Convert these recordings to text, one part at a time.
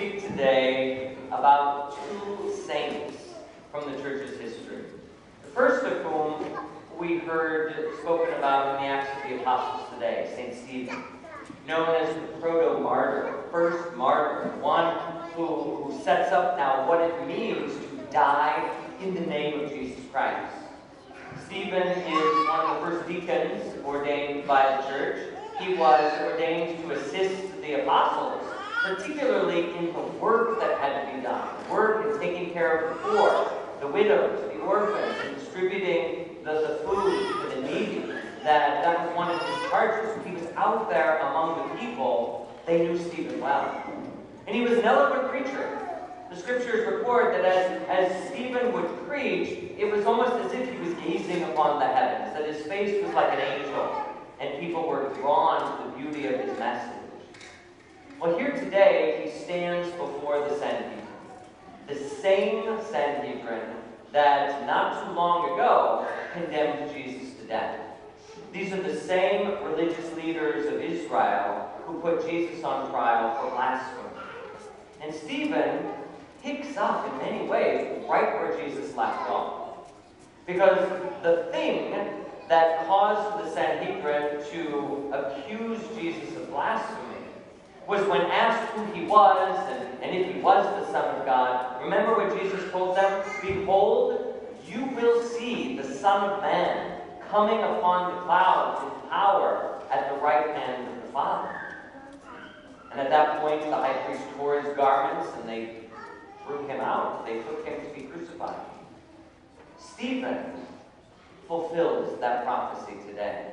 speak today about two saints from the church's history. The first of whom we heard spoken about in the Acts of the Apostles today, St. Stephen, known as the proto-martyr, first martyr, one who sets up now what it means to die in the name of Jesus Christ. Stephen is one of the first deacons ordained by the church. He was ordained to assist the apostles, particularly in the work that had to be done. Work in taking care of the poor, the widows, the orphans, and distributing the food to the needy. That was one of his charges. When he was out there among the people, they knew Stephen well. And he was an eloquent preacher. The scriptures record that as Stephen would preach, it was almost as if he was gazing upon the heavens, that his face was like an angel, and people were drawn to the beauty of his message. Well, here today, he stands before the Sanhedrin, the same Sanhedrin that not too long ago condemned Jesus to death. These are the same religious leaders of Israel who put Jesus on trial for blasphemy. And Stephen picks up in many ways right where Jesus left off. Because the thing that caused the Sanhedrin to accuse Jesus of blasphemy was when asked who he was and if he was the Son of God. Remember what Jesus told them? Behold, you will see the Son of Man coming upon the clouds in power at the right hand of the Father. And at that point, the high priest tore his garments and they threw him out. They took him to be crucified. Stephen fulfills that prophecy today.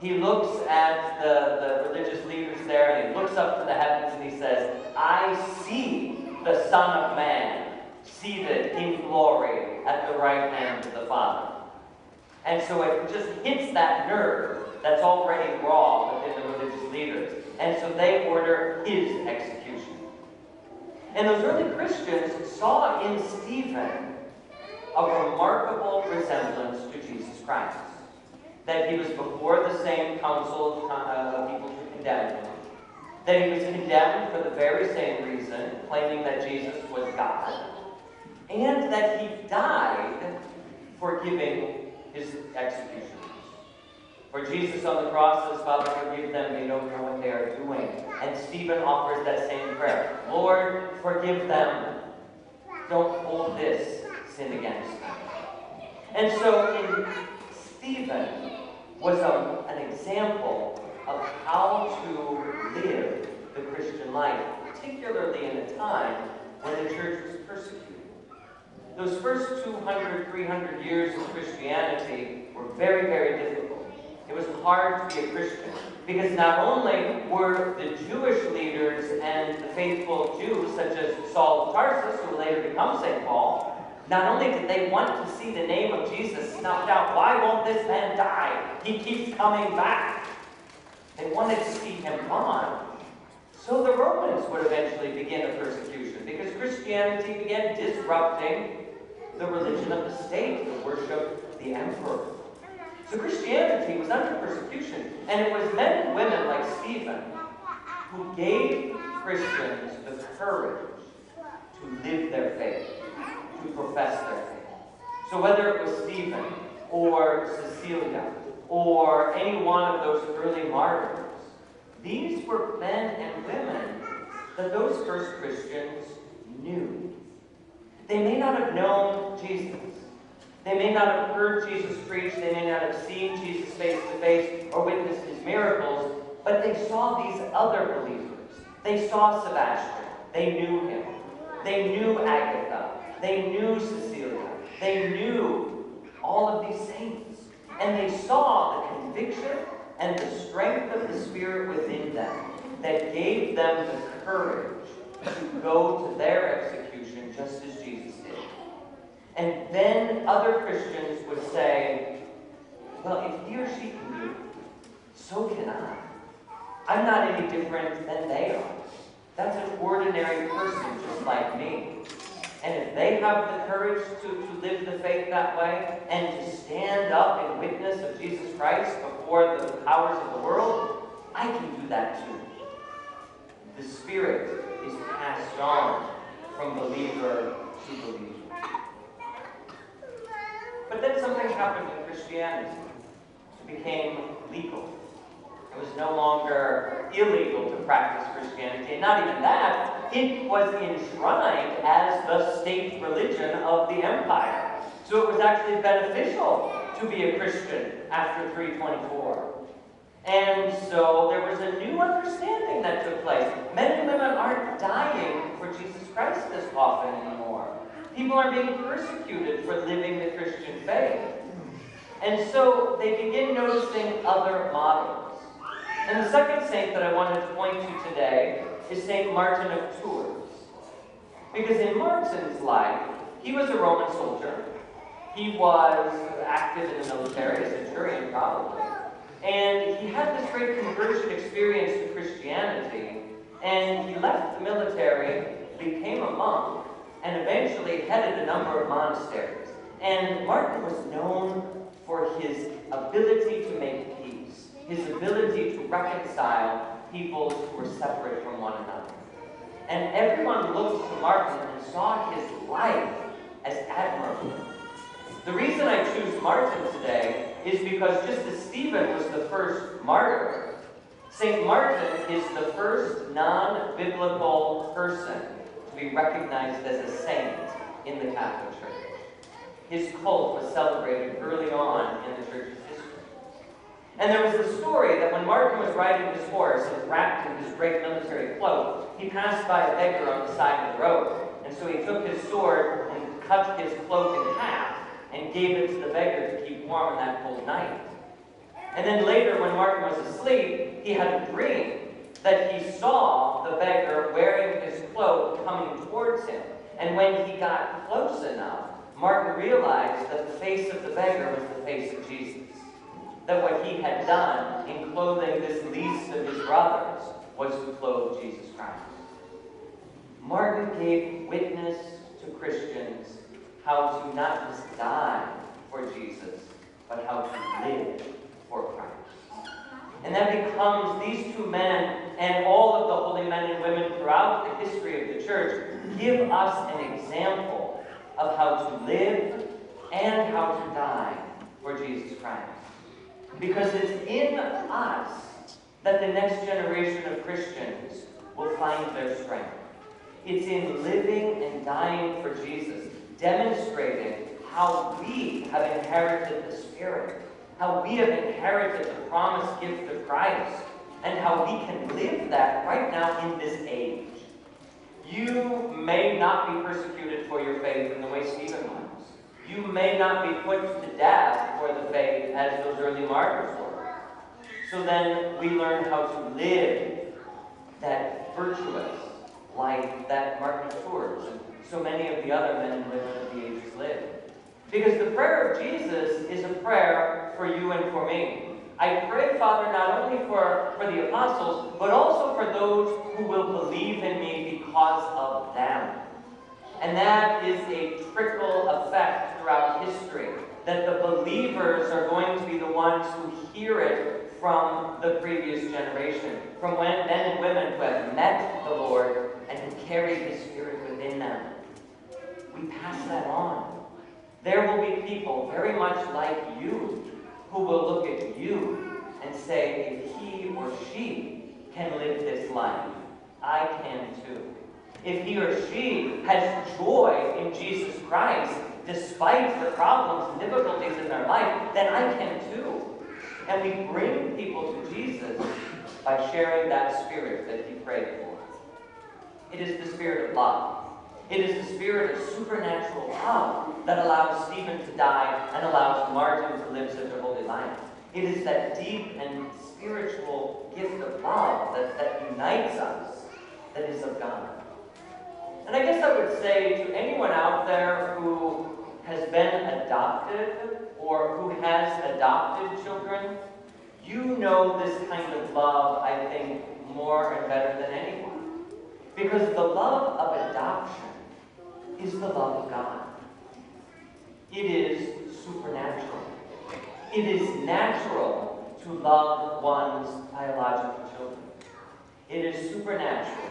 He looks at the religious leaders there and he looks up to the heavens and he says, I see the Son of Man seated in glory at the right hand of the Father. And so it just hits that nerve that's already raw within the religious leaders. And so they order his execution. And those early Christians saw in Stephen a remarkable resemblance to Jesus Christ. That he was before the same council of people who condemned him. That he was condemned for the very same reason, claiming that Jesus was God. And that he died for giving his execution. For Jesus on the cross says, Father, forgive them, they don't know what they are doing. And Stephen offers that same prayer. Lord, forgive them. Don't hold this sin against them. And so in Stephen was an example of how to live the Christian life, particularly in a time when the church was persecuted. Those first 200, 300 years of Christianity were very, very difficult. It was hard to be a Christian because not only were the Jewish leaders and the faithful Jews, such as Saul of Tarsus, who would later become St. Paul, not only did they want to see the name of Jesus snuffed out, why won't this man die? He keeps coming back. They wanted to see him gone. So the Romans would eventually begin a persecution because Christianity began disrupting the religion of the state, the worship of the emperor. So Christianity was under persecution, and it was men and women like Stephen who gave Christians the courage to live their faith, to profess their faith. So whether it was Stephen or Cecilia or any one of those early martyrs, these were men and women that those first Christians knew. They may not have known Jesus. They may not have heard Jesus preach. They may not have seen Jesus face to face or witnessed his miracles, but they saw these other believers. They saw Sebastian. They knew him. They knew Agatha. They knew Cecilia. They knew all of these saints. And they saw the conviction and the strength of the Spirit within them that gave them the courage to go to their execution just as Jesus did. And then other Christians would say, well, if he or she can do it, so can I. I'm not any different than they are. That's an ordinary person just like me. And if they have the courage to live the faith that way and to stand up in witness of Jesus Christ before the powers of the world, I can do that too. The Spirit is passed on from believer to believer. But then something happened in Christianity. It became legal. It was no longer illegal to practice Christianity, and not even that, it was enshrined as the state religion of the empire. So it was actually beneficial to be a Christian after 324. And so there was a new understanding that took place. Men and women aren't dying for Jesus Christ as often anymore. People are being persecuted for living the Christian faith. And so they begin noticing other models. And the second saint that I wanted to point to today is St. Martin of Tours. Because in Martin's life, he was a Roman soldier. He was active in the military, a centurion probably. And he had this great conversion experience to Christianity. And he left the military, became a monk, and eventually headed a number of monasteries. And Martin was known for his ability to make peace, his ability to reconcile peoples who were separate from one another. And everyone looked to Martin and saw his life as admirable. The reason I choose Martin today is because just as Stephen was the first martyr, St. Martin is the first non-biblical person to be recognized as a saint in the Catholic Church. His cult was celebrated early on in the Church's history. And there was a story that when Martin was riding his horse and wrapped in his great military cloak, he passed by a beggar on the side of the road. And so he took his sword and cut his cloak in half and gave it to the beggar to keep warm on that cold night. And then later, when Martin was asleep, he had a dream that he saw the beggar wearing his cloak coming towards him. And when he got close enough, Martin realized that the face of the beggar was the face of Jesus. That what he had done in clothing this least of his brothers was to clothe Jesus Christ. Martin gave witness to Christians how to not just die for Jesus, but how to live for Christ. And that becomes these two men and all of the holy men and women throughout the history of the church give us an example of how to live and how to die for Jesus Christ. Because it's in us that the next generation of Christians will find their strength. It's in living and dying for Jesus, demonstrating how we have inherited the Spirit, how we have inherited the promised gift of Christ, and how we can live that right now in this age. You may not be persecuted for your faith in the way Stephen was. You may not be put to death for the faith as those early martyrs were. So then we learn how to live that virtuous life that Martin of Tours and so many of the other men and women of the ages lived. Because the prayer of Jesus is a prayer for you and for me. I pray, Father, not only for the apostles, but also for those who will believe in me because of them. And that is a trickle effect throughout history, that the believers are going to be the ones who hear it from the previous generation, from men and women who have met the Lord and who carry His Spirit within them. We pass that on. There will be people very much like you who will look at you and say, if he or she can live this life, I can too. If he or she has joy in Jesus Christ, despite the problems and difficulties in their life, then I can too. And we bring people to Jesus by sharing that Spirit that He prayed for. It is the Spirit of love. It is the Spirit of supernatural love that allows Stephen to die and allows Martin to live such a holy life. It is that deep and spiritual gift of love that unites us that is of God. And I guess I would say to anyone out there who has been adopted or who has adopted children, you know this kind of love, I think, more and better than anyone. Because the love of adoption is the love of God. It is supernatural. It is natural to love one's biological children. It is supernatural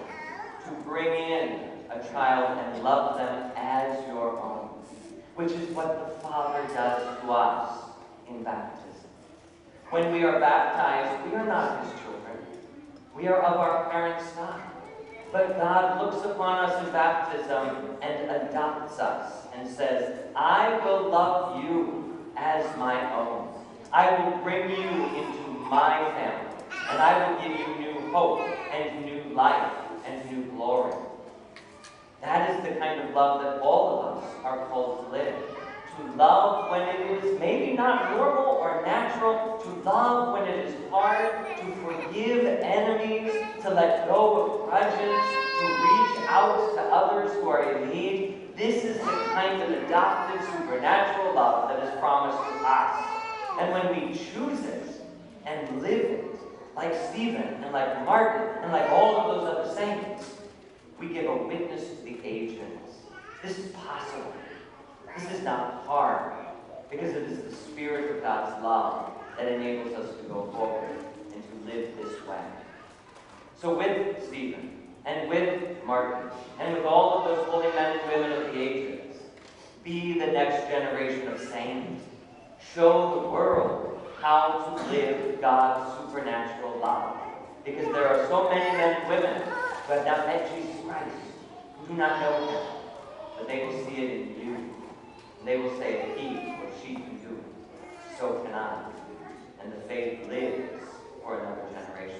to bring in a child and love them as your own, which is what the Father does to us in baptism. When we are baptized, we are not his children. We are of our parents' side. But God looks upon us in baptism and adopts us and says, I will love you as my own. I will bring you into my family, and I will give you new hope and new life and new glory. That is the kind of love that all of us are called to live. To love when it is maybe not normal or natural, to love when it is hard, to forgive enemies, to let go of grudges, to reach out to others who are in need. This is the kind of adopted supernatural love that is promised to us. And when we choose it and live it, like Stephen and like Martin and like all of those other saints, we give a witness to the ages. This is possible. This is not hard, because it is the Spirit of God's love that enables us to go forward and to live this way. So with Stephen, and with Martin, and with all of those holy men and women of the ages, be the next generation of saints. Show the world how to live God's supernatural love. Because there are so many men and women who have not met Jesus Christ, who do not know him, but they will see it in you. And they will say, if he or she can do it, so can I. And the faith lives for another generation.